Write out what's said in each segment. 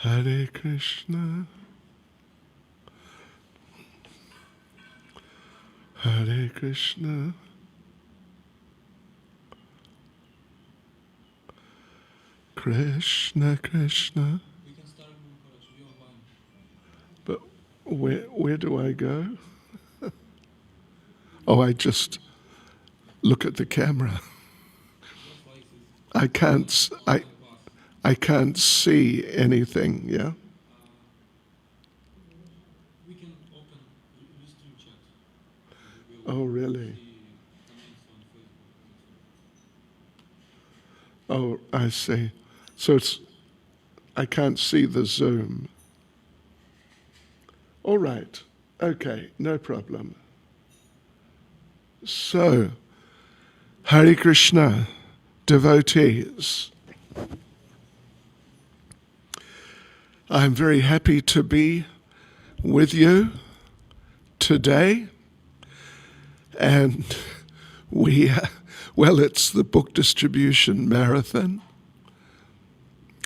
Hare Krishna, Hare Krishna, Krishna Krishna. We can start with Maharaj, you are one. But where do I go? Oh, I just look at the camera. I can't see anything, yeah? We can open the stream chat. Oh, really? See comments on Facebook. Oh, I see. So I can't see the Zoom. All right. Okay, no problem. So, Hare Krishna, devotees. I'm very happy to be with you today. And it's the book distribution marathon.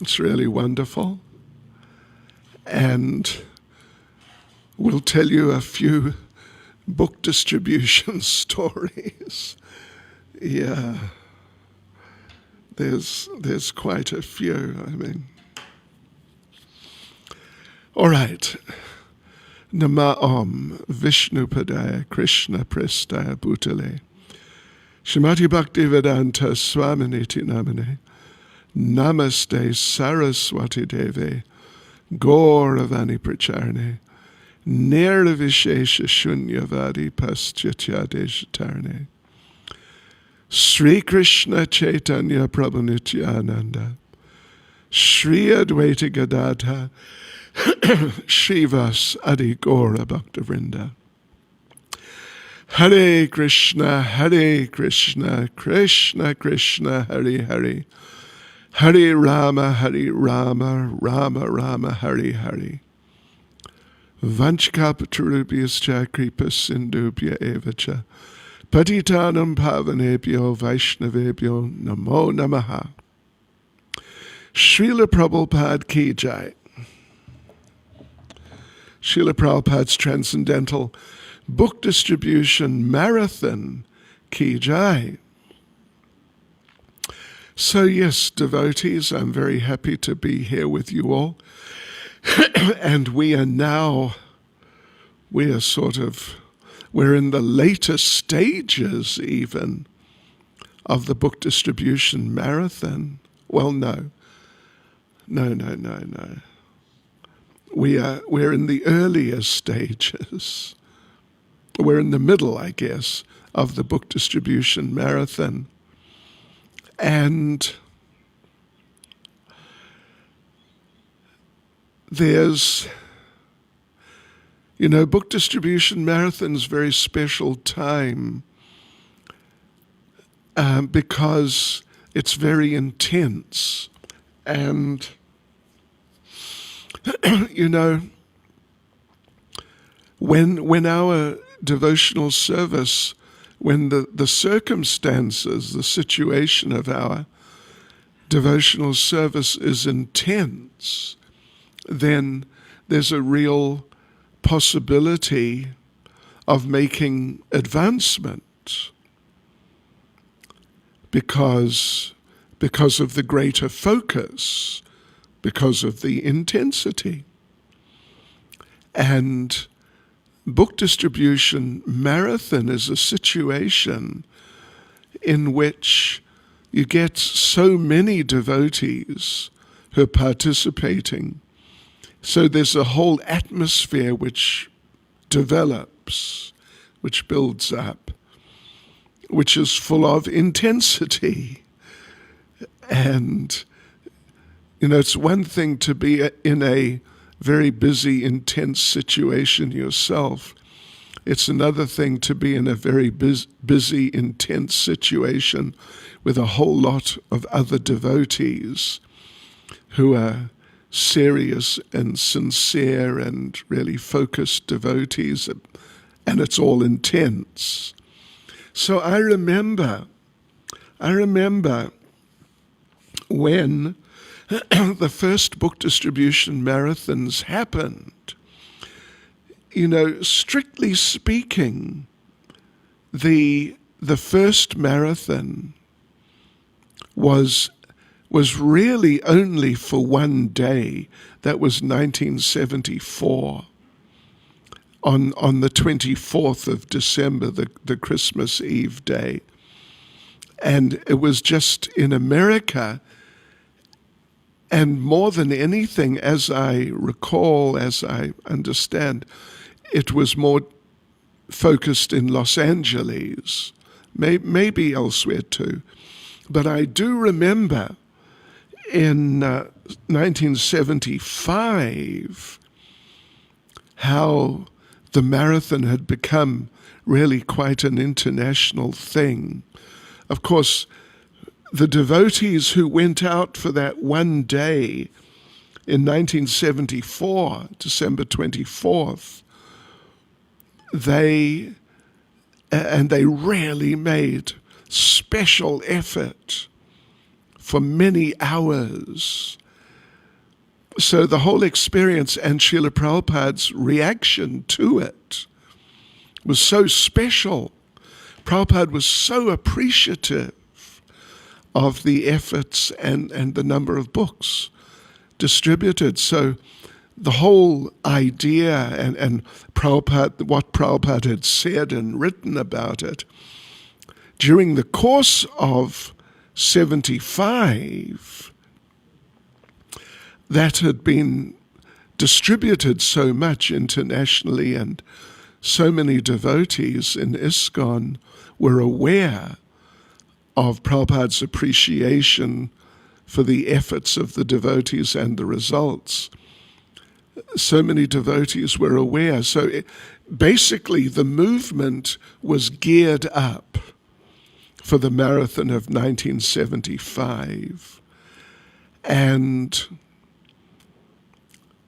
It's really wonderful. And we'll tell you a few book distribution stories. Yeah. There's quite a few, I mean. All right. Nama Om Vishnupadaya Krishna Prestaya Bhutale Shrimati Bhakti Vedanta Swaminiti Namane Namaste Saraswati Deve Gauravani Pracharne Nirvishesha Shunyavadi Paschatyadesh Sri Krishna Caitanya Prabhu Nityananda Sri Advaita Gadadha Shrivas Adi Gaura Bhaktavrinda. Hare Krishna, Krishna Krishna, Hare Hare. Hare Rama, Rama Rama, Hare Hare. Vanchkapatarubhyascha kripa sindubhya evacha. Patitanam pavanebhyo vaishnavebhyo namo namaha. Srila Prabhupada ki jai. Srila Prabhupada's Transcendental Book Distribution Marathon ki jai. So yes, devotees, I'm very happy to be here with you all. And we're in the later stages even of the book distribution marathon. Well, no. We're in the earlier stages. We're in the middle, I guess, of the book distribution marathon. And there's, book distribution marathon's very special time because it's very intense. And when our devotional service, when the circumstances, the situation of our devotional service is intense, then there's a real possibility of making advancement because of the greater focus, because of the intensity. And book distribution marathon is a situation in which you get so many devotees who are participating. So there's a whole atmosphere which develops, which builds up, which is full of intensity. And it's one thing to be in a very busy, intense situation yourself. It's another thing to be in a very busy, intense situation with a whole lot of other devotees who are serious and sincere and really focused devotees, and it's all intense. So I remember when the first book distribution marathons happened, strictly speaking, the first marathon was really only for one day. That was 1974, on the 24th of December, the Christmas Eve day. And it was just in America. And more than anything, as I recall, as I understand, it was more focused in Los Angeles, maybe elsewhere too. But I do remember in 1975 how the marathon had become really quite an international thing. Of course, the devotees who went out for that one day in 1974, December 24th, they really made special effort for many hours. So the whole experience and Srila Prabhupada's reaction to it was so special. Prabhupada was so appreciative of the efforts and the number of books distributed. So the whole idea and Prabhupada, what Prabhupada had said and written about it, during the course of 75, that had been distributed so much internationally, and so many devotees in ISKCON were aware of Prabhupada's appreciation for the efforts of the devotees and the results. So many devotees were aware. So basically the movement was geared up for the marathon of 1975. And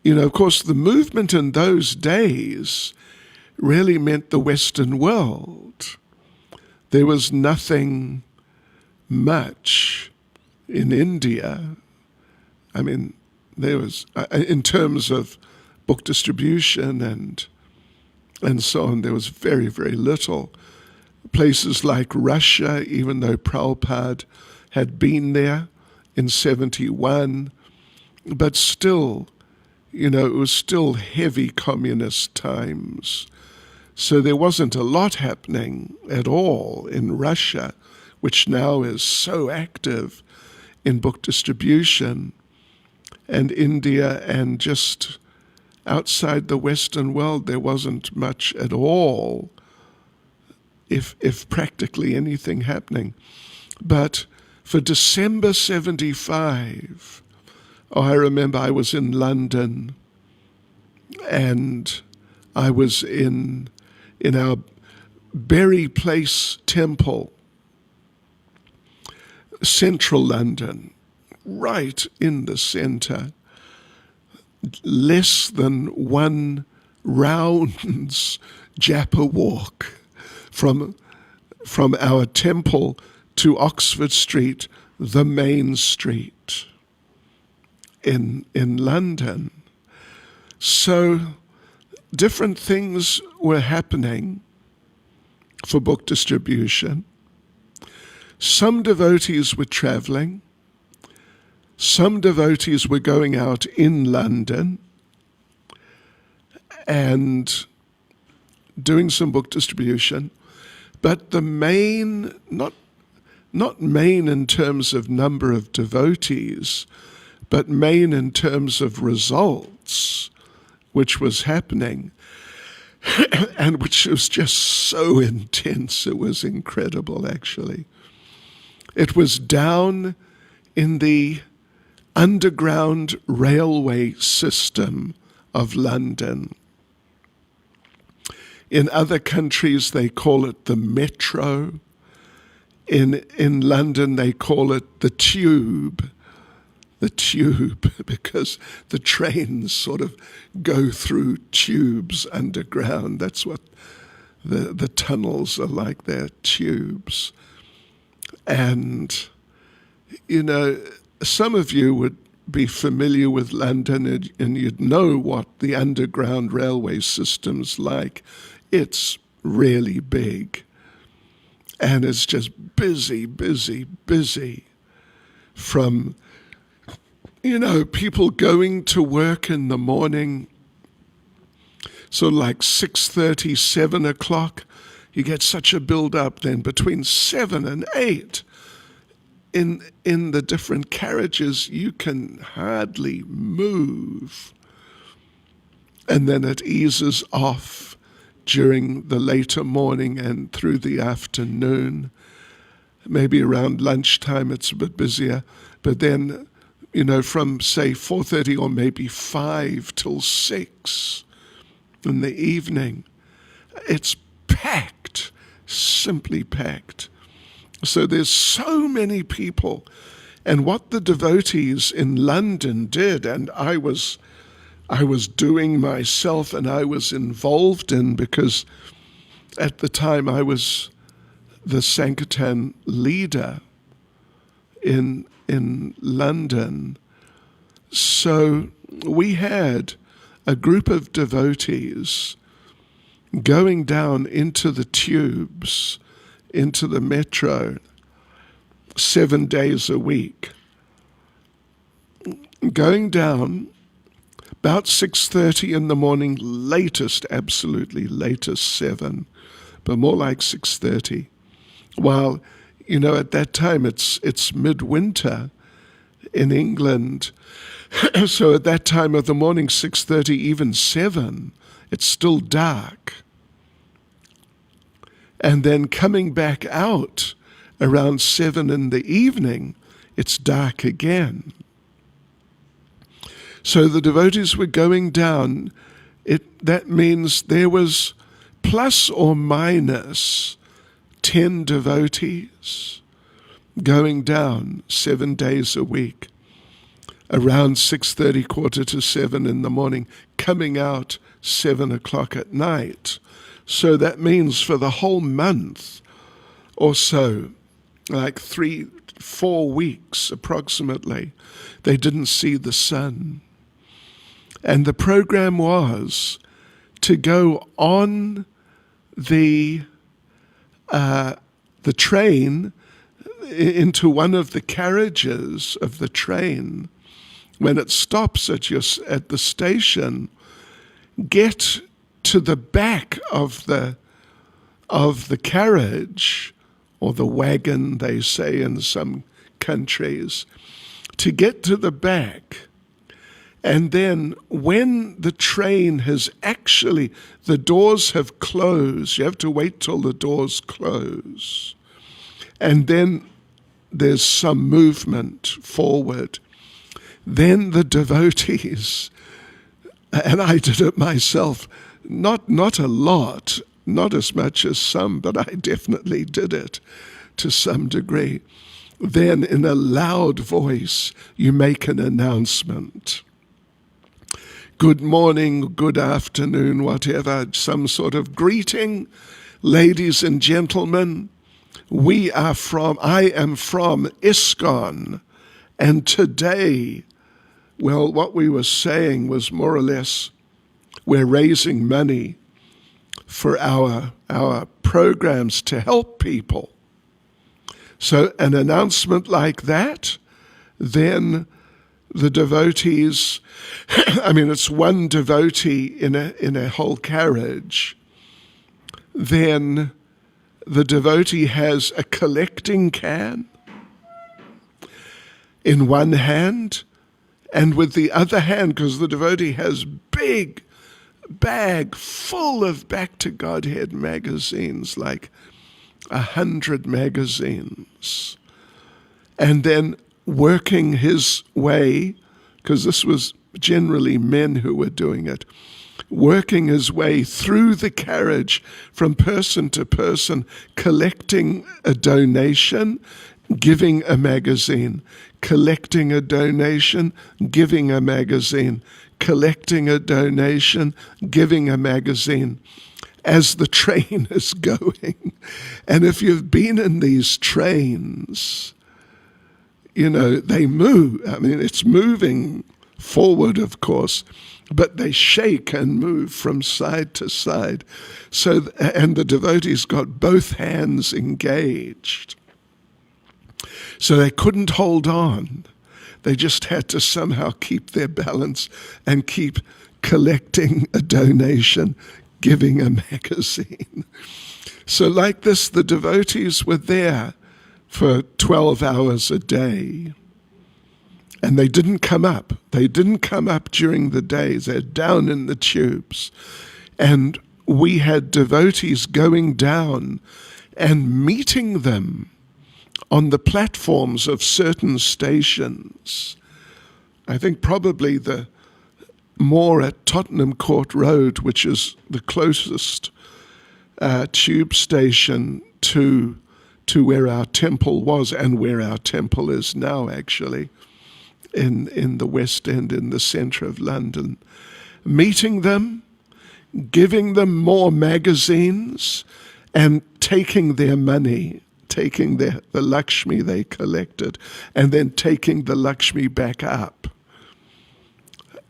of course, the movement in those days really meant the Western world. There was nothing much in India. I mean, there was, in terms of book distribution and so on, there was very, very little. Places like Russia, even though Prabhupada had been there in 71, but still, it was still heavy communist times. So there wasn't a lot happening at all in Russia, which now is so active in book distribution, and India, and just outside the Western world, there wasn't much at all, if practically anything happening. But for December 75, I remember I was in London, and I was in our Berry Place temple, central London, right in the center, less than 1 round's japa walk from our temple to Oxford Street, the main street in London. So different things were happening for book distribution. Some devotees were traveling. Some devotees were going out in London and doing some book distribution. But the main, not main in terms of number of devotees, but main in terms of results, which was happening, and which was just so intense. It was incredible, actually. It was down in the underground railway system of London. In other countries, they call it the metro. In London, they call it the tube, because the trains sort of go through tubes underground. That's what the tunnels are like, they're tubes. And, some of you would be familiar with London and you'd know what the underground railway system's like. It's really big. And it's just busy, busy, busy. From, people going to work in the morning, so like 6:30, 7 o'clock, you get such a build-up then between 7 and 8. In the different carriages, you can hardly move. And then it eases off during the later morning and through the afternoon. Maybe around lunchtime it's a bit busier. But then, from say 4:30 or maybe 5 till 6 in the evening, it's packed, simply packed. So there's so many people. And what the devotees in London did, and I was doing myself and I was involved in, because at the time I was the Sankirtan leader in London. So we had a group of devotees going down into the tubes, into the metro, 7 days a week. Going down about 6:30 in the morning, absolutely latest 7, but more like 6:30. While, at that time it's midwinter in England. So at that time of the morning, 6:30, even 7, it's still dark. And then coming back out around 7 in the evening, it's dark again. So the devotees were going down. That means there was plus or minus 10 devotees going down 7 days a week, around 6:30, 6:45 in the morning, coming out 7 o'clock at night. So that means for the whole month or so, like 3-4 weeks approximately, they didn't see the sun. And the program was to go on the train, into one of the carriages of the train. When it stops at the station, get to the back of the carriage, or the wagon, they say in some countries, to get to the back. And then when the train the doors have closed, you have to wait till the doors close. And then there's some movement forward. Then the devotees, and I did it myself, not a lot, not as much as some, but I definitely did it to some degree. Then in a loud voice, you make an announcement. Good morning, good afternoon, whatever, some sort of greeting. Ladies and gentlemen, I am from ISKCON, and today, what we were saying was more or less, we're raising money for our programs to help people. So an announcement like that, then the devotees, it's one devotee in a whole carriage. Then the devotee has a collecting can in one hand, and with the other hand, because the devotee has big bag full of Back to Godhead magazines, like 100 magazines, and then working his way, because this was generally men who were doing it, working his way through the carriage from person to person, collecting a donation, giving a magazine, collecting a donation, giving a magazine, collecting a donation, giving a magazine, as the train is going. And if you've been in these trains, they move. I mean, it's moving forward, of course, but they shake and move from side to side. And the devotees got both hands engaged. So they couldn't hold on. They just had to somehow keep their balance and keep collecting a donation, giving a magazine. So like this, the devotees were there for 12 hours a day. And they didn't come up. They didn't come up during the days. They're down in the tubes. And we had devotees going down and meeting them on the platforms of certain stations. I think probably the more at Tottenham Court Road, which is the closest tube station to where our temple was and where our temple is now, actually, in the West End, in the centre of London. Meeting them, giving them more magazines, and taking their money, taking the Lakshmi they collected, and then taking the Lakshmi back up.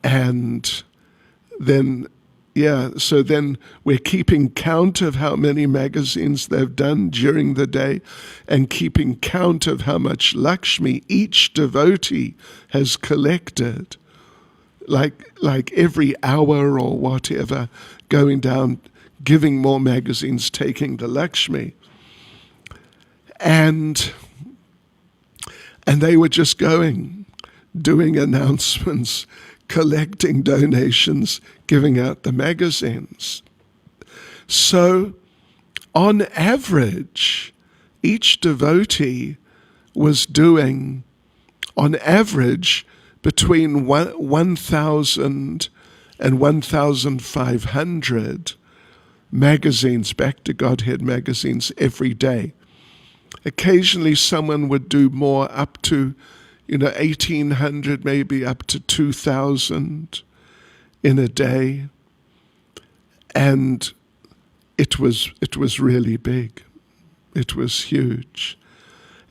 And then, so then we're keeping count of how many magazines they've done during the day and keeping count of how much Lakshmi each devotee has collected, like every hour or whatever, going down, giving more magazines, taking the Lakshmi. And they were just going, doing announcements, collecting donations, giving out the magazines. So, on average, each devotee was doing, on average, between 1,000 and 1,500 magazines, Back to Godhead magazines, every day. Occasionally someone would do more, up to 1,800, maybe up to 2,000 in a day. And it was really big. It was huge.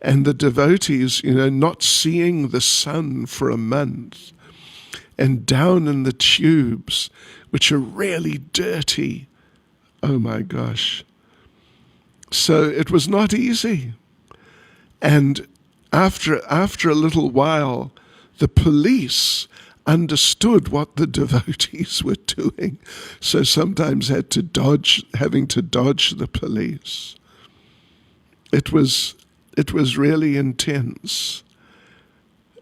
And the devotees, not seeing the sun for a month, and down in the tubes, which are really dirty. Oh my gosh. So it was not easy. And after a little while, the police understood what the devotees were doing, so sometimes having to dodge the police. It was really intense.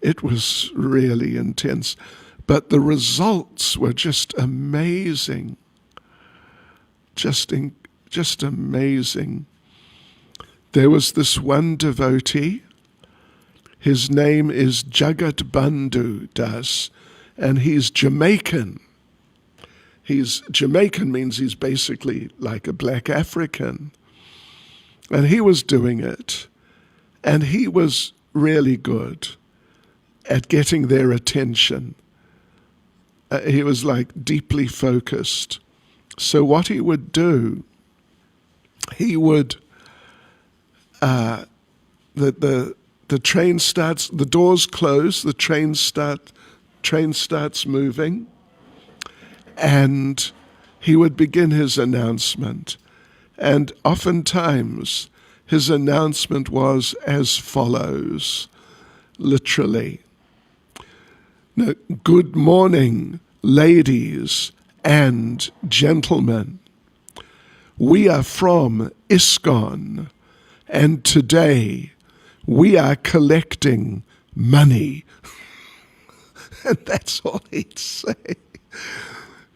It was really intense. But the results were just amazing. Just amazing. There was this one devotee. His name is Jagat Bandhu Das, and he's Jamaican. Jamaican means he's basically like a black African. And he was doing it. And he was really good at getting their attention. He was like deeply focused. So what he would do, he would, the train starts, the doors close, the train starts moving, and he would begin his announcement. And oftentimes his announcement was as follows, literally. Now, good morning, ladies and gentlemen. We are from ISKCON, and today we are collecting money. And that's all he'd say.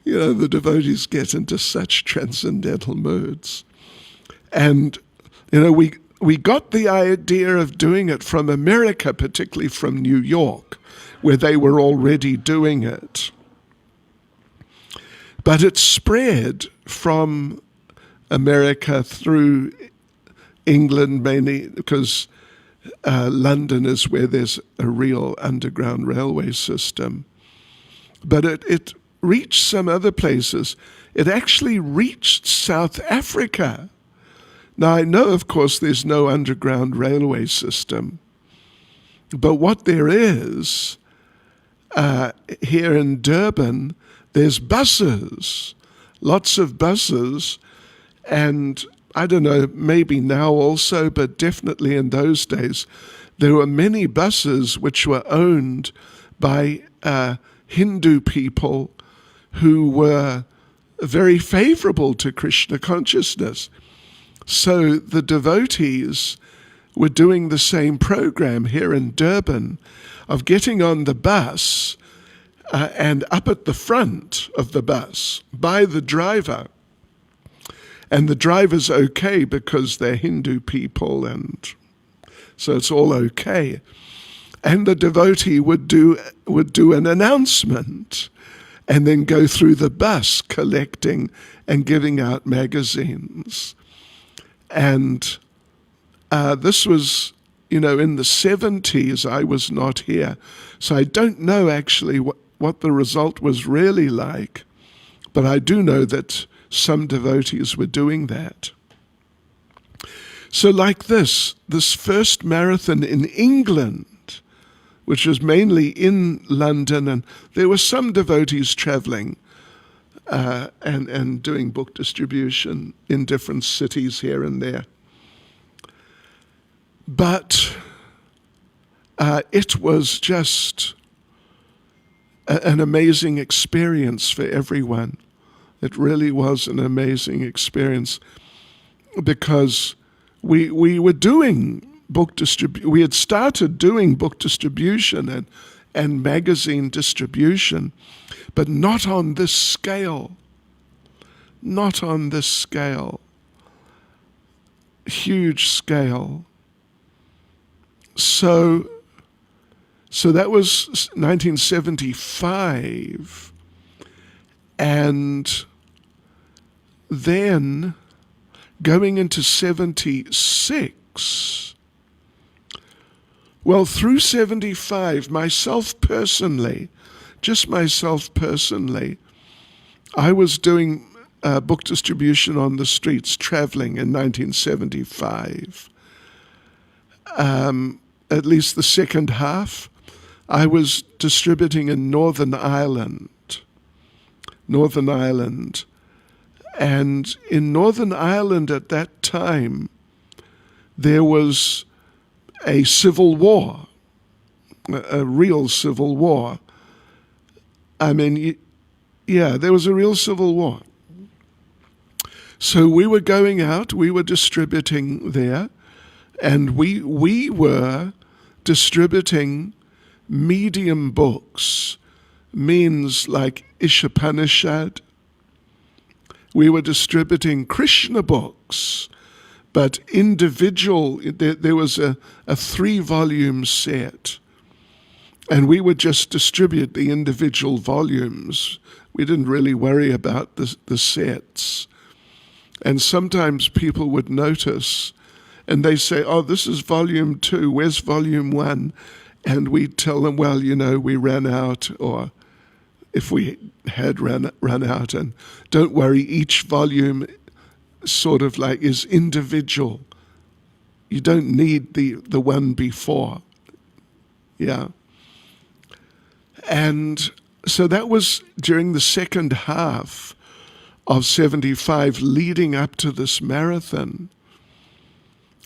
The devotees get into such transcendental moods. And, we got the idea of doing it from America, particularly from New York, where they were already doing it. But it spread from America through England mainly, because London is where there's a real underground railway system. But it reached some other places. It actually reached South Africa. Now, I know, of course, there's no underground railway system But what there is, here in Durban, there's buses, lots of buses, and I don't know, maybe now also, but definitely in those days, there were many buses which were owned by Hindu people who were very favorable to Krishna consciousness. So the devotees were doing the same program here in Durban of getting on the bus and up at the front of the bus by the driver. And the driver's okay because they're Hindu people, and so it's all okay. And the devotee would do an announcement and then go through the bus collecting and giving out magazines. And this was, in the 70s. I was not here. So I don't know actually what the result was really like, but I do know that some devotees were doing that. So like this first marathon in England, which was mainly in London, and there were some devotees traveling and doing book distribution in different cities here and there. But it was just an amazing experience for everyone. It really was an amazing experience because we were doing we had started doing book distribution and magazine distribution, but not on this scale. Not on this scale. Huge scale. So that was 1975, and then going into 76, well, through 75, myself personally, I was doing book distribution on the streets, traveling in 1975. At least the second half, I was distributing in Northern Ireland. And in Northern Ireland at that time, there was a civil war, a real civil war. I mean, yeah, there was a real civil war. So we were going out, we were distributing there, and we were distributing medium books, means like Ishopanishad. We were distributing Krishna books, but individual, there was a 3-volume set, and we would just distribute the individual volumes. We didn't really worry about the sets. And sometimes people would notice, and they say, oh, this is volume 2, where's volume 1? And we'd tell them, well, we ran out, or if we had run out, and don't worry, each volume sort of like is individual. You don't need the one before. Yeah. And so that was during the second half of 75, leading up to this marathon.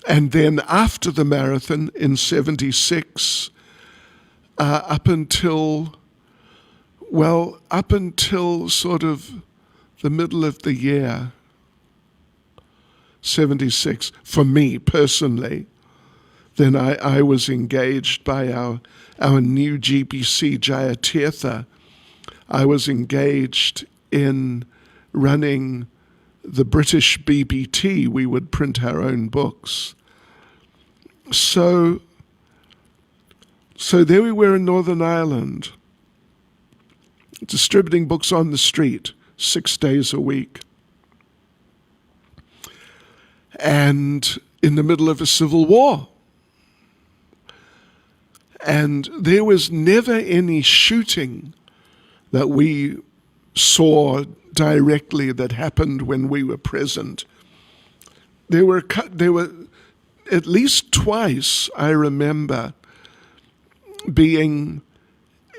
And then after the marathon in 76, up until sort of the middle of the year, 76, for me personally, then I was engaged by our new GBC, Jayatirtha. I was engaged in running the British BBT. We would print our own books. So there we were in Northern Ireland, distributing books on the street 6 days a week. And in the middle of a civil war. And there was never any shooting that we saw directly that happened when we were present. There were at least twice, I remember, being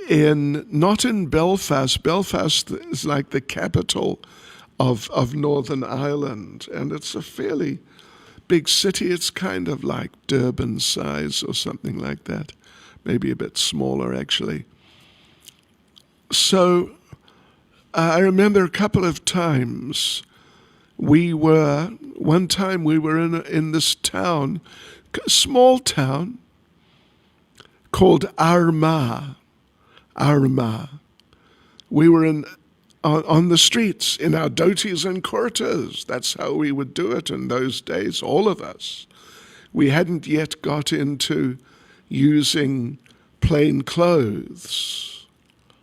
not in Belfast. Belfast is like the capital of Northern Ireland, and it's a fairly big city. It's kind of like Durban size or something like that, maybe a bit smaller actually. So I remember a couple of times one time we were in this town, small town called Armagh. We were on the streets in our dhotis and kurtas. That's how we would do it in those days, all of us. We hadn't yet got into using plain clothes.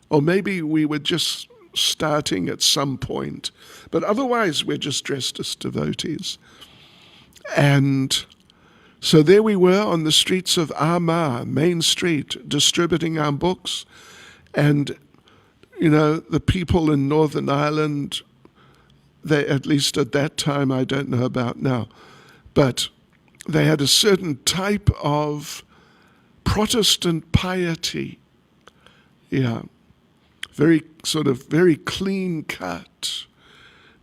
Or maybe we were just starting at some point. But otherwise, we're just dressed as devotees. And so there we were on the streets of Armagh, Main Street, distributing our books. And, the people in Northern Ireland, they, at least at that time, I don't know about now, but they had a certain type of Protestant piety. Yeah. Very clean cut,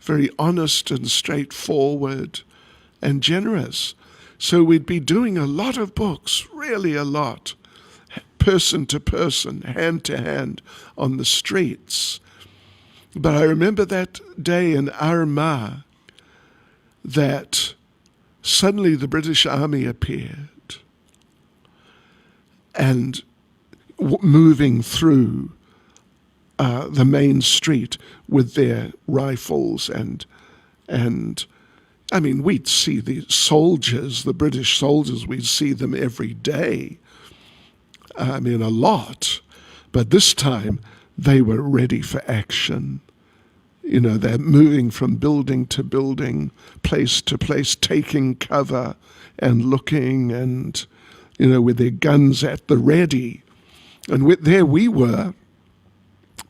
very honest and straightforward and generous. So we'd be doing a lot of books, really a lot, person to person, hand to hand on the streets. But I remember that day in Armagh that suddenly the British Army appeared and moving through the main street with their rifles and I mean, we'd see the soldiers, the British soldiers, we'd see them every day. I mean, a lot. But this time, they were ready for action. They're moving from building to building, place to place, taking cover and looking and, with their guns at the ready. And there we were,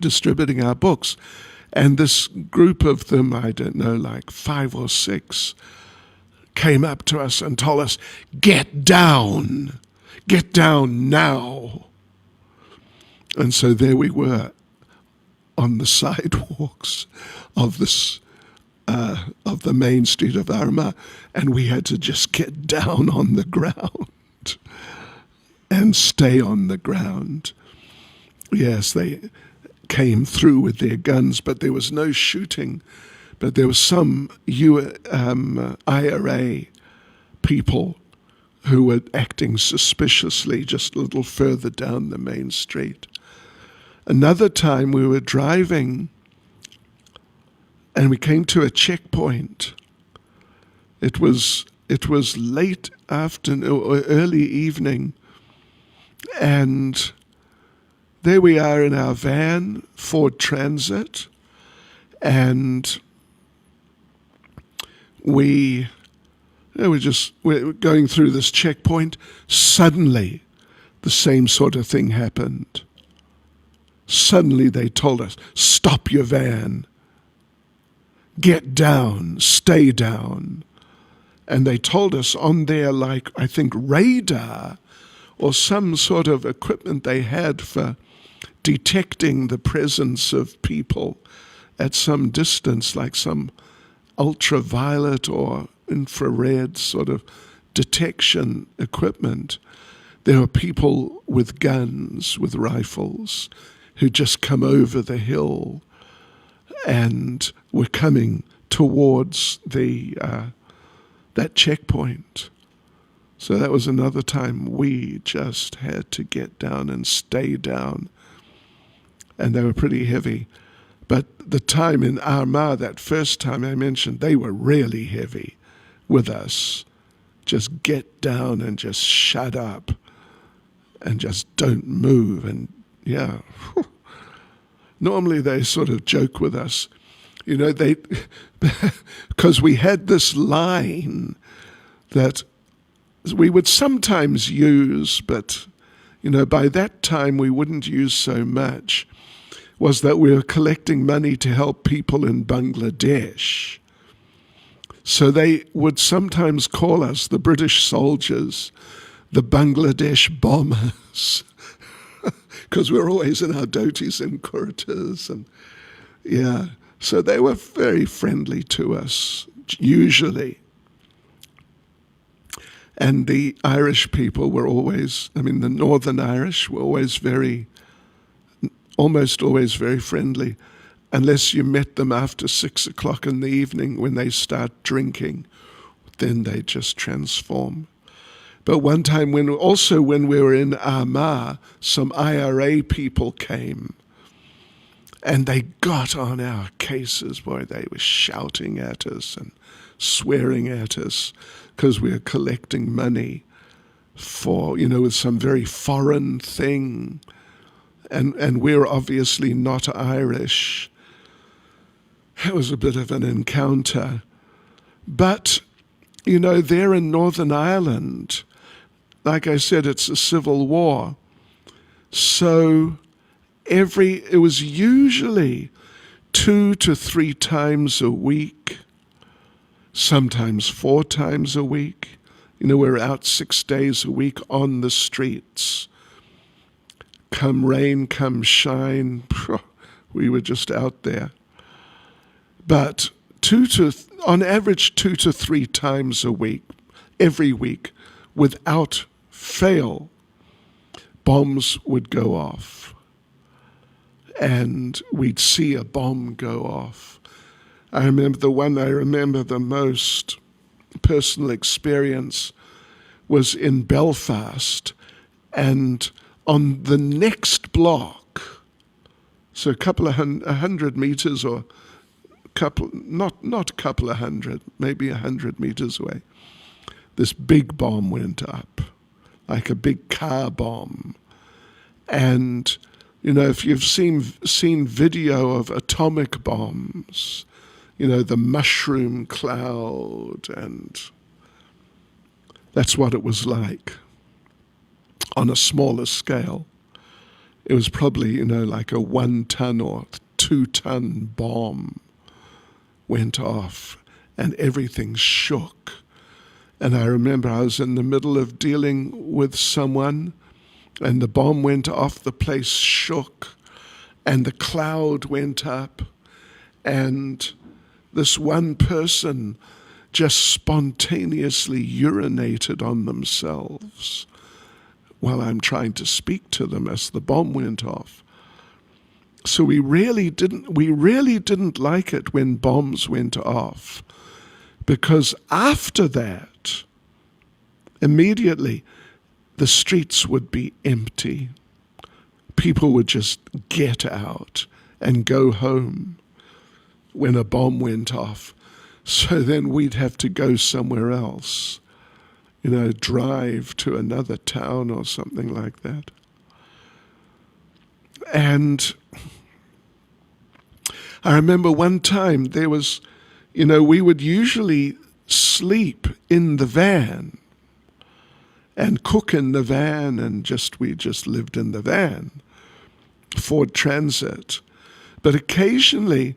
distributing our books. And this group of them, I don't know, like 5 or 6, came up to us and told us, get down now. And so there we were on the sidewalks of of the main street of Armagh, and we had to just get down on the ground and stay on the ground. Yes, they came through with their guns, but there was no shooting. But there was some IRA people who were acting suspiciously just a little further down the main street. Another time we were driving and we came to a checkpoint. It was late afternoon or early evening, and there we are in our van, Ford Transit, and we're going through this checkpoint. Suddenly, the same sort of thing happened. Suddenly they told us, stop your van, get down, stay down. And they told us on their, I think, radar or some sort of equipment they had for detecting the presence of people at some distance, like some ultraviolet or infrared sort of detection equipment. There were people with guns, with rifles, who just come over the hill and were coming towards that checkpoint. So that was another time we just had to get down and stay down. And they were pretty heavy. But the time in Armagh, that first time I mentioned, they were really heavy with us. Just get down and just shut up and just don't move. And yeah, normally they sort of joke with us. Because we had this line that we would sometimes use, but, by that time we wouldn't use so much, was that we were collecting money to help people in Bangladesh. So they would sometimes call us, the British soldiers, the Bangladesh bombers. because we're always in our dhotis and kurtas, and yeah. So they were very friendly to us, usually. And the Irish people were always, I mean, the Northern Irish were almost always very friendly, unless you met them after 6 o'clock in the evening when they start drinking. Then they just transform. But one time when we were in Armagh, some IRA people came and they got on our cases. Boy, they were shouting at us and swearing at us because we were collecting money for, with some very foreign thing. And we're obviously not Irish. It was a bit of an encounter. But, there in Northern Ireland, like I said, it's a civil war. So it was usually 2 to 3 times a week, sometimes 4 times a week. We're out 6 days a week on the streets. Come rain, come shine, we were just out there. But on average 2 to 3 times a week, every week, without fail, bombs would go off. And we'd see a bomb go off. I remember the most personal experience was in Belfast, and on the next block, so a couple of 100 meters, or not a couple of hundred, maybe 100 meters away, this big bomb went up, like a big car bomb. And if you've seen video of atomic bombs, the mushroom cloud, and that's what it was like on a smaller scale. It was probably, like a 1 ton or 2 ton bomb went off and everything shook. And I remember I was in the middle of dealing with someone, and the bomb went off, the place shook, and the cloud went up, and this one person just spontaneously urinated on themselves while I'm trying to speak to them as the bomb went off. So we really didn't like it when bombs went off, because after that, immediately, the streets would be empty. People would just get out and go home when a bomb went off. So then we'd have to go somewhere else, drive to another town or something like that. And I remember one time there was, we would usually sleep in the van and cook in the van, and we just lived in the van, Ford Transit. But occasionally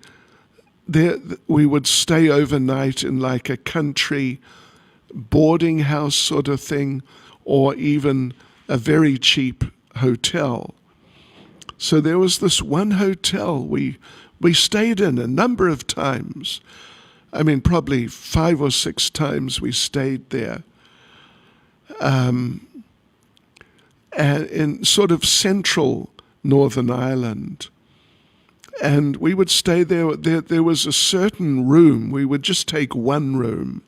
we would stay overnight in like a country boarding house sort of thing, or even a very cheap hotel. So there was this one hotel we stayed in a number of times. I mean, probably 5 or 6 times we stayed there. And in sort of central Northern Ireland. And we would stay there. There was a certain room. We would just take one room.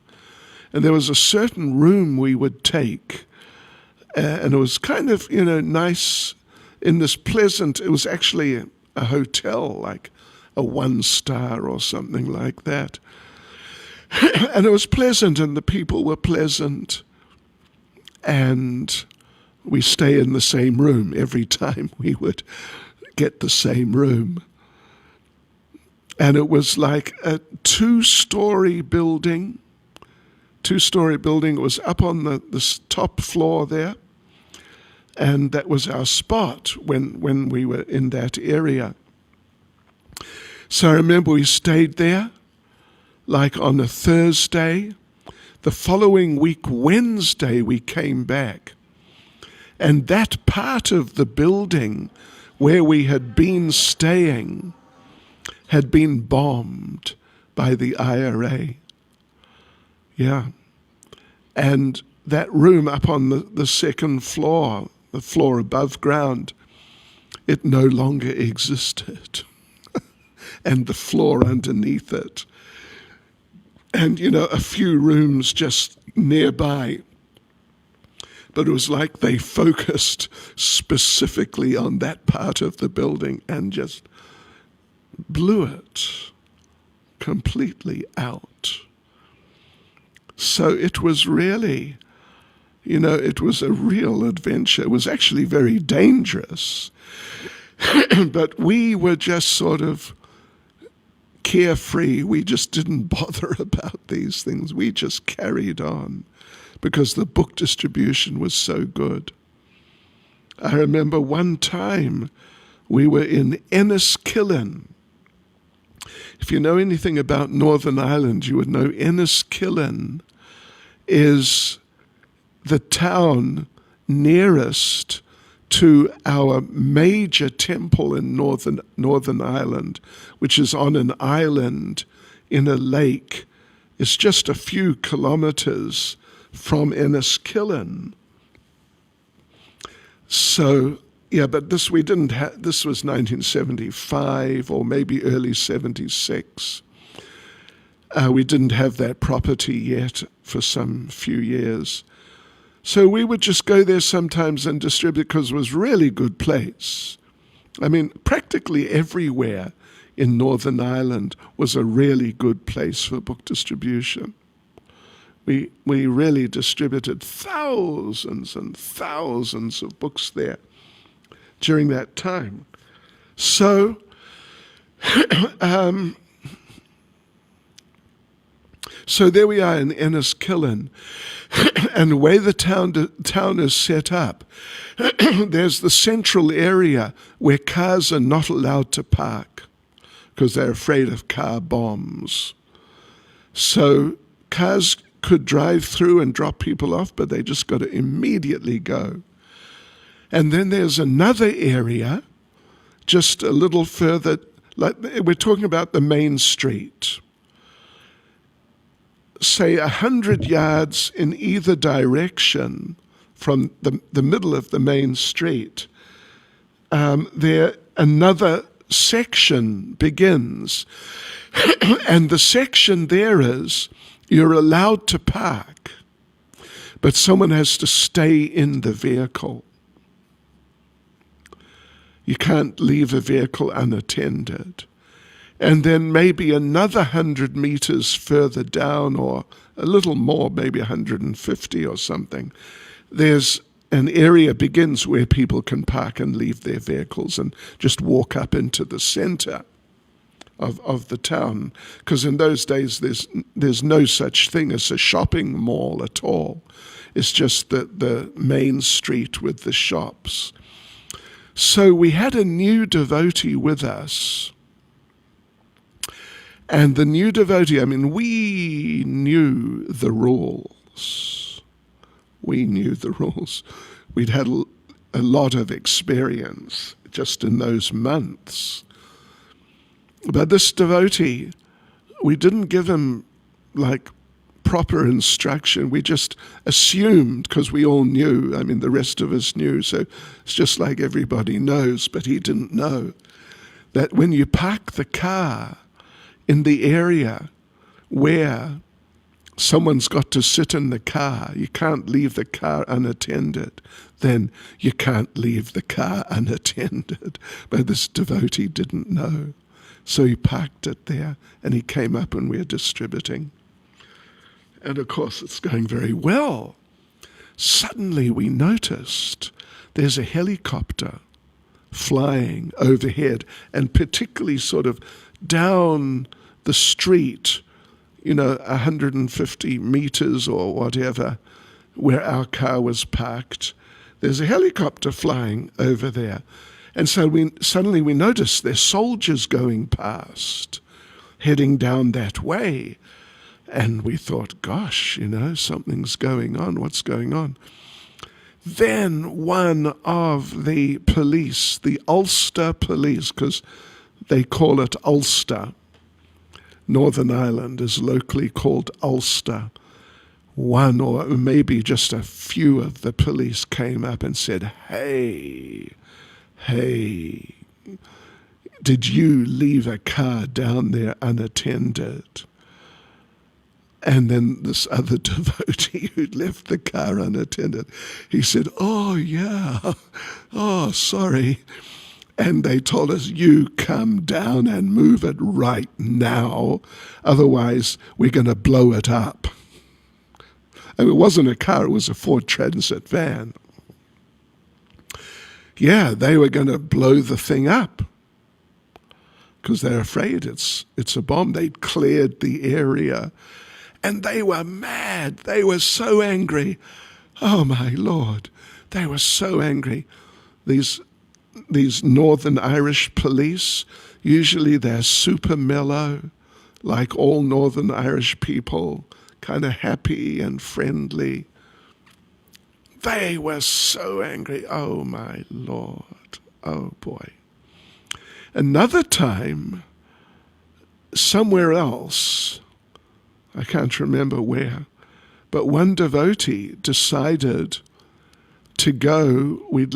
And there was a certain room we would take. And it was kind of, nice in this pleasant, it was actually a hotel, like a 1-star or something like that. And it was pleasant, and the people were pleasant. And we stay in the same room every time we would get the same room. And it was like a 2-story building. 2-story building. It was up on the top floor there. And that was our spot when we were in that area. So I remember we stayed there, like on a Thursday. The following week, Wednesday, we came back. And that part of the building where we had been staying had been bombed by the IRA. Yeah. And that room up on the second floor, the floor above ground, it no longer existed. And the floor underneath it. And, a few rooms just nearby. But it was like they focused specifically on that part of the building and just blew it completely out. So it was really, it was a real adventure. It was actually very dangerous. But we were just sort of carefree. We just didn't bother about these things. We just carried on because the book distribution was so good. I remember one time we were in Enniskillen. If you know anything about Northern Ireland, you would know Enniskillen is the town nearest to our major temple in Northern Ireland, which is on an island in a lake. It's just a few kilometers from Enniskillen. So, but this we didn't have. This was 1975 or maybe early 76. We didn't have that property yet for some few years. So we would just go there sometimes and distribute because it was a really good place. I mean, practically everywhere in Northern Ireland was a really good place for book distribution. We really distributed thousands and thousands of books there during that time. So, so there we are in Enniskillen. And the way the town is set up, there's the central area where cars are not allowed to park because they're afraid of car bombs. So cars could drive through and drop people off, but they just got to immediately go. And then there's another area just a little further, like we're talking about the main street. Say 100 yards in either direction from the middle of the main street, there another section begins. And the section there is, you're allowed to park, but someone has to stay in the vehicle. You can't leave a vehicle unattended. And then maybe another 100 meters further down, or a little more, maybe 150 or something, there's an area begins where people can park and leave their vehicles and just walk up into the center of the town. Because in those days, there's no such thing as a shopping mall at all. It's just the main street with the shops. So we had a new devotee with us. And the new devotee, we knew the rules. We knew the rules. We'd had a lot of experience just in those months. But this devotee, we didn't give him proper instruction. We just assumed, because we all knew, the rest of us knew, so it's just like everybody knows, but he didn't know, that when you park the car in the area where someone's got to sit in the car, you can't leave the car unattended, then you can't leave the car unattended. But this devotee didn't know. So he parked it there and he came up and we're distributing. And of course it's going very well. Suddenly we noticed there's a helicopter flying overhead, and particularly sort of down the street, 150 meters or whatever, where our car was parked. There's a helicopter flying over there. And so suddenly we noticed there's soldiers going past, heading down that way. And we thought, gosh, something's going on. What's going on? Then one of the police, the Ulster police, because they call it Ulster, Northern Ireland is locally called Ulster. One or maybe just a few of the police came up and said, hey, did you leave a car down there unattended? And then this other devotee who'd left the car unattended, he said, oh yeah, oh sorry. And they told us, you come down and move it right now, otherwise we're going to blow it up. And it wasn't a car, it was a Ford Transit van. Yeah, they were going to blow the thing up because they're afraid it's a bomb. They'd cleared the area and they were mad. They were so angry. Oh my Lord, they were so angry. These Northern Irish police, usually they're super mellow, like all Northern Irish people, kind of happy and friendly. They were so angry. Oh my Lord. Oh boy. Another time, somewhere else, I can't remember where, but one devotee decided to go. We'd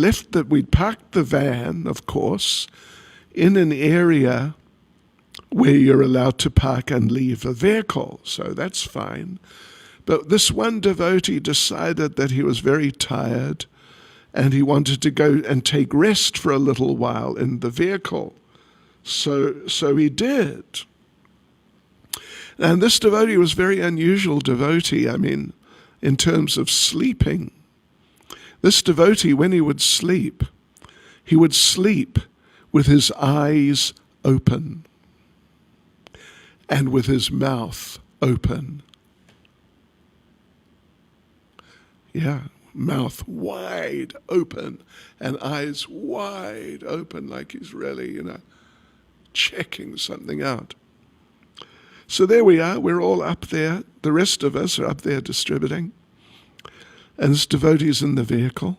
parked the van, of course, in an area where you're allowed to park and leave a vehicle, so that's fine. But this one devotee decided that he was very tired and he wanted to go and take rest for a little while in the vehicle. So he did. And this devotee was a very unusual devotee, I mean, in terms of sleeping. This devotee, when he would sleep with his eyes open and with his mouth open. Yeah, mouth wide open and eyes wide open, like he's really, checking something out. So there we are, we're all up there. The rest of us are up there distributing. And this devotee's in the vehicle,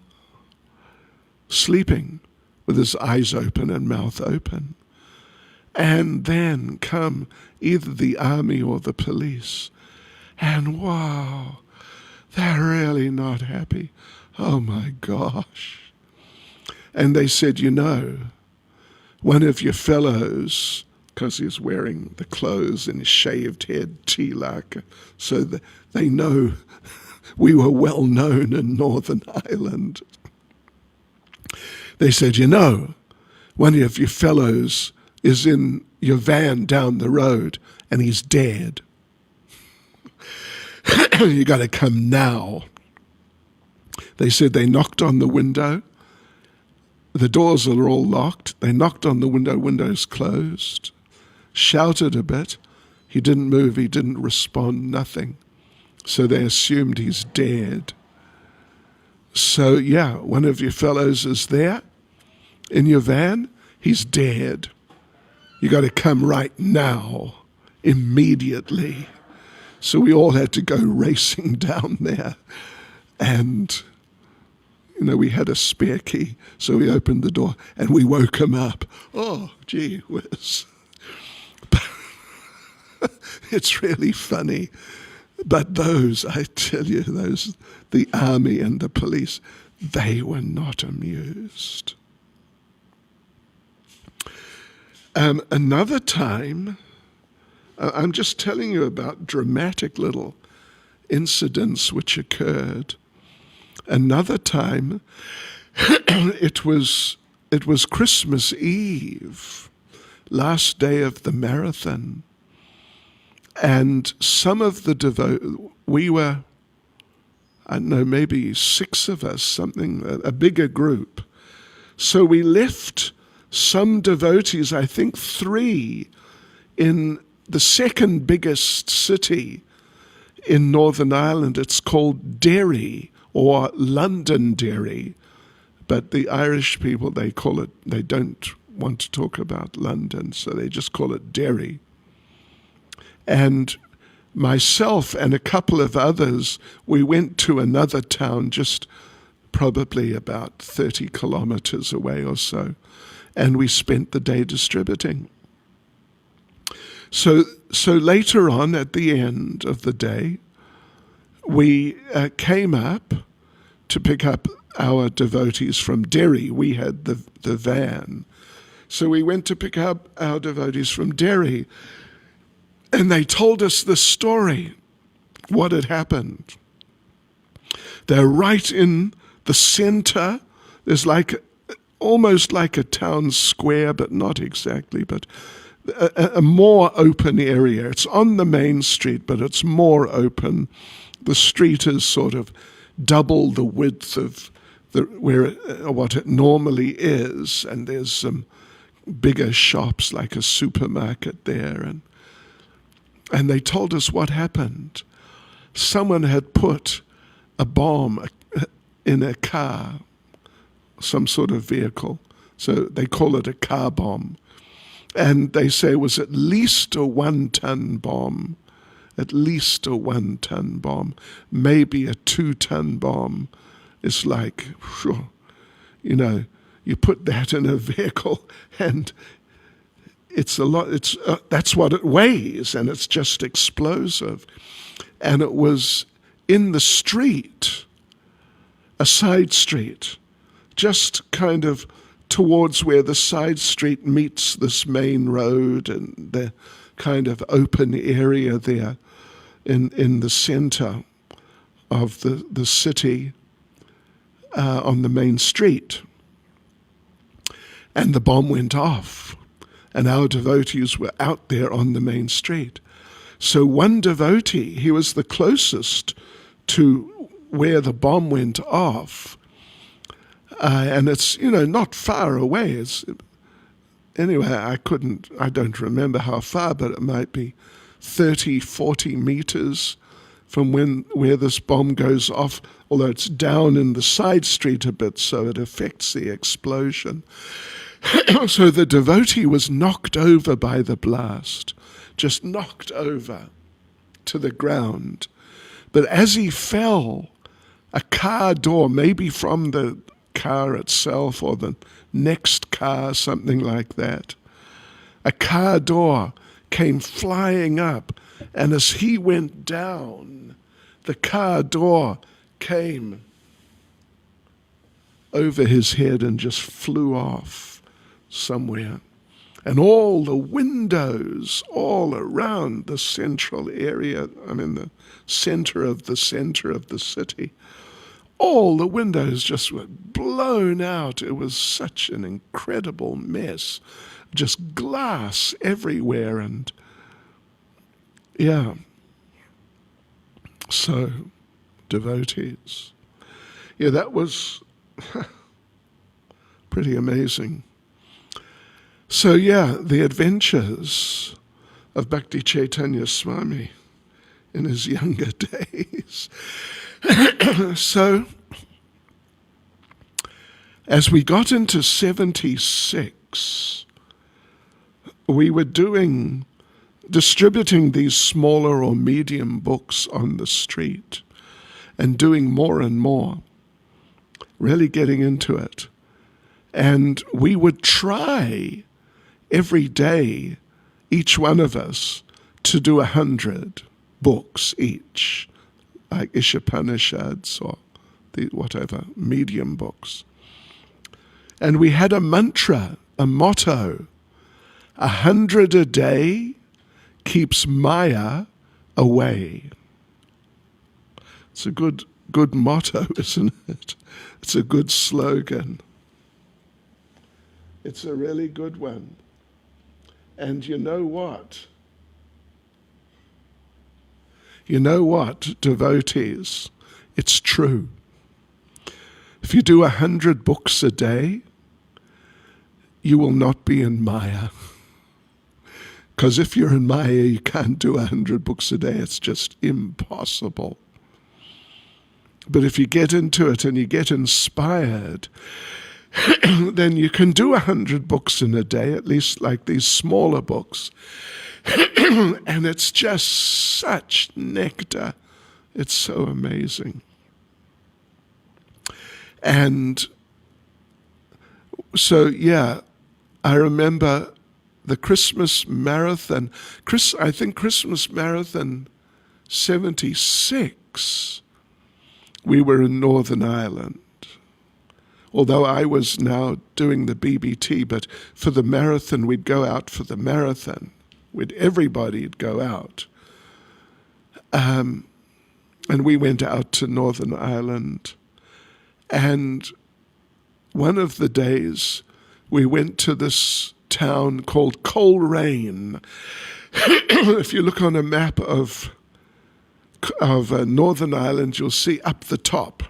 sleeping with his eyes open and mouth open. And then come either the army or the police. And wow, they're really not happy. Oh my gosh. And they said, one of your fellows, because he's wearing the clothes and his shaved head, tilak, so that they know we were well known in Northern Ireland. They said, one of your fellows is in your van down the road and he's dead. You got to come now. They said they knocked on the window. The doors are all locked. They knocked on the window, windows closed, shouted a bit. He didn't move, he didn't respond, nothing. So they assumed he's dead. So yeah, one of your fellows is there in your van, he's dead. You got to come right now, immediately. So we all had to go racing down there. And we had a spare key, so we opened the door and we woke him up. Oh, gee whiz. It's really funny. But those, I tell you, the army and the police, they were not amused. Another time, I'm just telling you about dramatic little incidents which occurred. Another time, it was Christmas Eve, last day of the marathon, and some of the we were, I don't know, maybe 6 of us, something, a bigger group. So we left some devotees, I think 3, in the second biggest city in Northern Ireland. It's called Derry, or Londonderry, but the Irish people, they don't want to talk about London, so they just call it Derry. And myself and a couple of others, we went to another town just probably about 30 kilometers away or so. And we spent the day distributing. So later on, at the end of the day, we came up to pick up our devotees from Derry. We had the van. So we went to pick up our devotees from Derry, and they told us the story, what had happened. They're right in the center. There's almost like a town square, but not exactly, but a more open area. It's on the main street, but it's more open. The street is sort of double the width of what it normally is, and there's some bigger shops like a supermarket there, and they told us what happened. Someone had put a bomb in a car, some sort of vehicle, so they call it a car bomb, and they say it was at least a 1-ton bomb, maybe a 2-ton bomb. It's like, you put that in a vehicle and it's a lot. That's what it weighs, and it's just explosive. And it was in the street, a side street, just kind of towards where the side street meets this main road, and the kind of open area there in the center of the city on the main street. And the bomb went off, and our devotees were out there on the main street. So one devotee, he was the closest to where the bomb went off, and it's, not far away. Anyway, I don't remember how far, but it might be 30, 40 meters from where this bomb goes off, although it's down in the side street a bit, so it affects the explosion. So the devotee was knocked over by the blast, just knocked over to the ground. But as he fell, a car door, maybe from the car itself or the next car, something like that, a car door came flying up, and as he went down, the car door came over his head and just flew off somewhere. And all the windows all around the central area, the center of the city, all the windows just were blown out. It was such an incredible mess. Just glass everywhere, and so devotees. That was pretty amazing. So the adventures of Bhakti Caitanya Swami in his younger days. So as we got into 76, we were distributing these smaller or medium books on the street and doing more and more, really getting into it. And we would try every day, each one of us, to do 100 books each, like Ishopanishads or whatever, medium books. And we had a mantra, a motto: 100 a day keeps Maya away. It's a good motto, isn't it? It's a good slogan. It's a really good one. And you know what? Devotees? It's true. If you do 100 books a day, you will not be in Maya. Because if you're in Maya, you can't do 100 books a day. It's just impossible. But if you get into it and you get inspired, then you can do 100 books in a day, at least like these smaller books. And it's just such nectar. It's so amazing. And so, yeah, I remember the Christmas marathon. I think Christmas marathon 76, we were in Northern Ireland. Although I was now doing the BBT, but for the marathon, we'd go out for the marathon. Everybody'd go out. And we went out to Northern Ireland. And one of the days, we went to this town called Coleraine. If you look on a map of Northern Ireland, you'll see up the top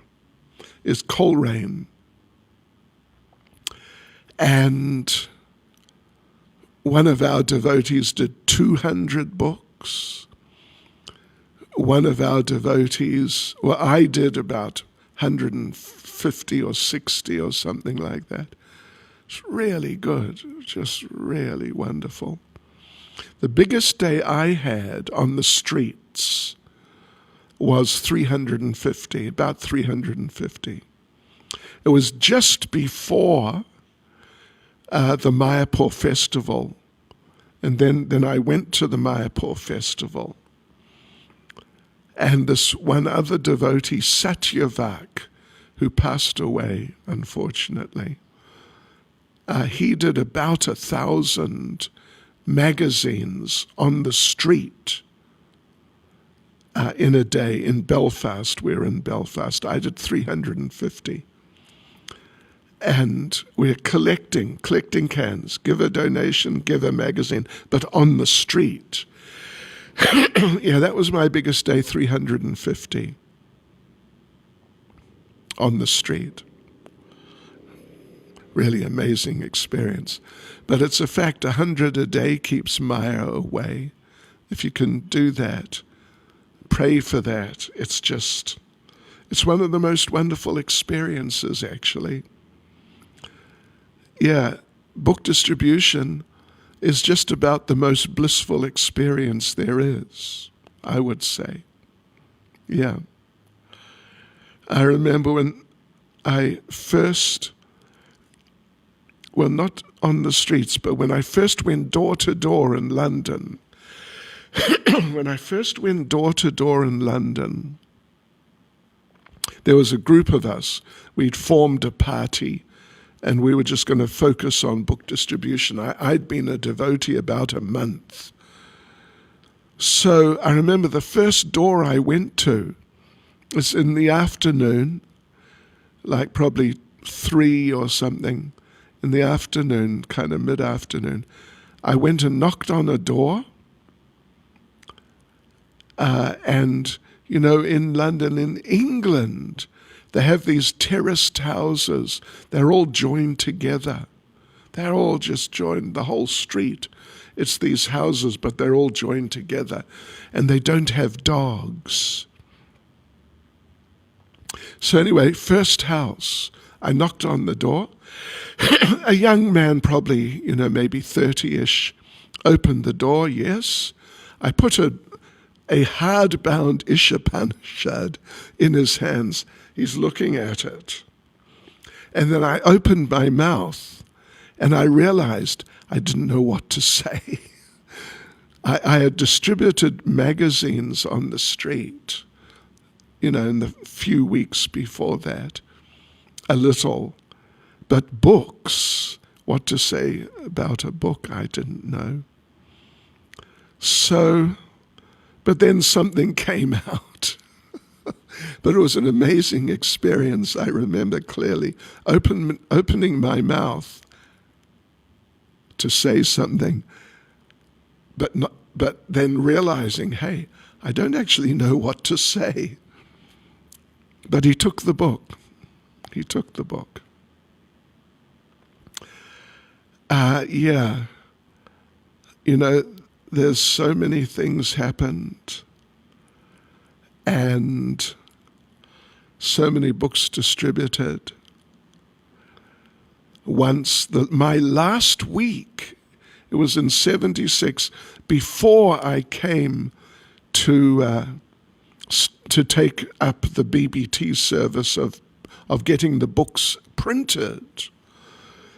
is Coleraine. And one of our devotees did 200 books. One of our devotees, well, I did about 150 or 60 or something like that. It's really good, just really wonderful. The biggest day I had on the streets was 350, about 350. It was just before the Mayapur festival, and then I went to the Mayapur festival. And this one other devotee, Satyavak, who passed away, unfortunately, he did about 1,000 magazines on the street in a day in Belfast. We're in Belfast. I did 350. And we're collecting cans, give a donation, give a magazine, but on the street. Yeah, that was my biggest day, 350 on the street. Really amazing experience. But it's a fact, 100 a day keeps Maya away. If you can do that, pray for that. It's one of the most wonderful experiences, actually. Yeah, book distribution is just about the most blissful experience there is, I would say. Yeah. I remember when I first, well, not on the streets, but when I first went door to door in London, there was a group of us. We'd formed a party, and we were just going to focus on book distribution. I'd been a devotee about a month. So I remember the first door I went to was in the afternoon, like probably 3 or something, in the afternoon, kind of mid-afternoon. I went and knocked on a door, and, you know, in London, in England, they have these terraced houses. They're all joined together. They're all just joined, the whole street. It's these houses, but they're all joined together. And they don't have dogs. So anyway, first house, I knocked on the door. A young man, probably, you know, maybe 30-ish, opened the door, yes. I put a hard-bound Ishapanishad in his hands. He's looking at it. And then I opened my mouth and I realized I didn't know what to say. I had distributed magazines on the street, you know, in the few weeks before that, a little. But books, what to say about a book, I didn't know. So, but then something came out. But it was an amazing experience, I remember clearly. Opening my mouth to say something, but then realizing, hey, I don't actually know what to say. But he took the book. He took the book. Yeah. You know, there's so many things happened. And so many books distributed. Once, my last week, it was in 76, before I came to take up the BBT service of of getting the books printed.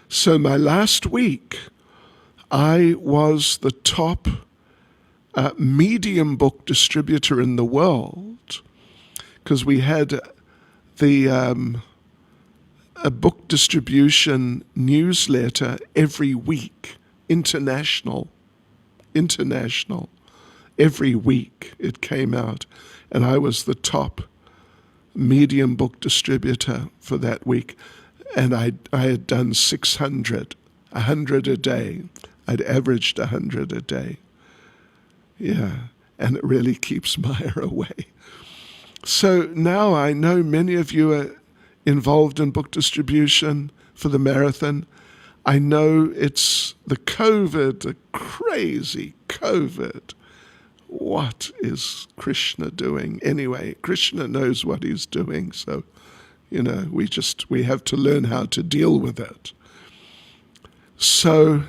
So my last week, I was the top medium book distributor in the world, because we had a book distribution newsletter every week, international, every week it came out, and I was the top medium book distributor for that week, and I had done 600, 100 a day. I'd averaged 100 a day. Yeah, and it really keeps Maya away. So now I know many of you are involved in book distribution for the marathon. I know it's the crazy COVID. What is Krishna doing? Anyway, Krishna knows what he's doing, so, we have to learn how to deal with it. So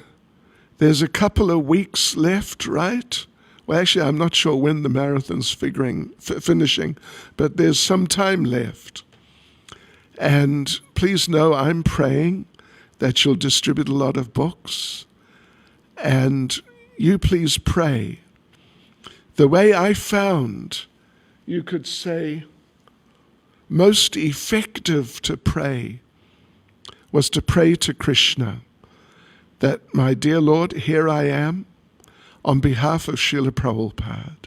there's a couple of weeks left, right? Well, actually, I'm not sure when the marathon's finishing, but there's some time left. And please know I'm praying that you'll distribute a lot of books. And you please pray. The way I found, you could say, most effective to pray was to pray to Krishna that, my dear Lord, here I am on behalf of Srila Prabhupada,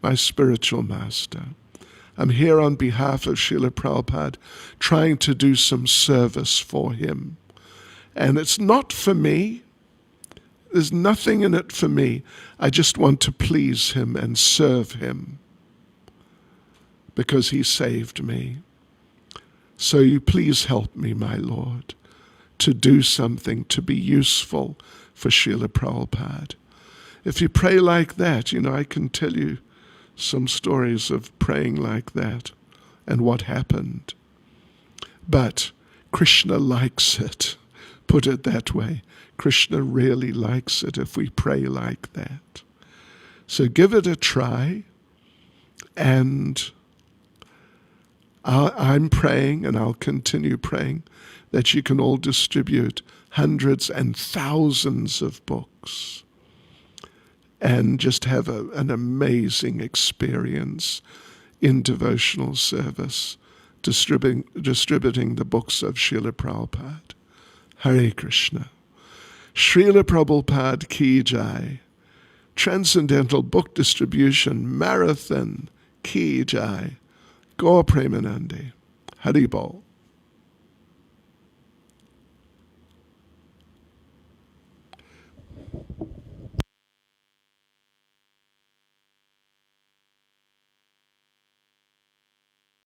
my spiritual master. I'm here on behalf of Srila Prabhupada, trying to do some service for him. And it's not for me. There's nothing in it for me. I just want to please him and serve him because he saved me. So you please help me, my Lord, to do something to be useful for Srila Prabhupada. If you pray like that, I can tell you some stories of praying like that and what happened. But Krishna likes it. Put it that way. Krishna really likes it if we pray like that. So give it a try. And I'm praying, and I'll continue praying, that you can all distribute hundreds and thousands of books and just have an amazing experience in devotional service, distributing the books of Srila Prabhupada. Hare Krishna. Srila Prabhupada Ki Jai. Transcendental Book Distribution Marathon Ki Jai. Gaur Premanande. Haribol.